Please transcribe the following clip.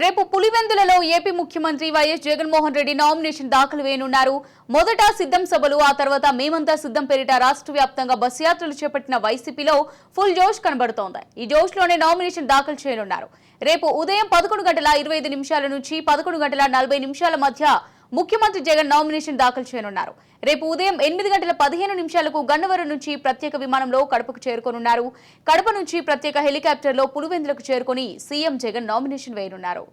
రేపు పులివెందులలో ఏపీ ముఖ్యమంత్రి YS Jaganmohan Reddy nomination దాఖలు వేయనున్నారు. మొదట సిద్ధం సభలు, ఆ తర్వాత మేమంతా సిద్ధం పేరిట రాష్ట్ర వ్యాప్తంగా బస్సు యాత్రలు చేపట్టిన వైసీపీలో ఫుల్ జోష్ కనబడుతోంది. ఈ జోష్లోనే నామినేషన్ దాఖలు చేయనున్నారు. రేపు ఉదయం 11:25 నుంచి 11:40 మధ్య ముఖ్యమంత్రి జగన్ నామినేషన్ దాఖలు చేయనున్నారు. రేపు ఉదయం 8:15 గన్నవరం నుంచి ప్రత్యేక విమానంలో కడపకు చేరుకోనున్నారు. కడప నుంచి ప్రత్యేక హెలికాప్టర్లో పులివెందులకు చేరుకుని సీఎం జగన్ నామినేషన్ వేయనున్నారు.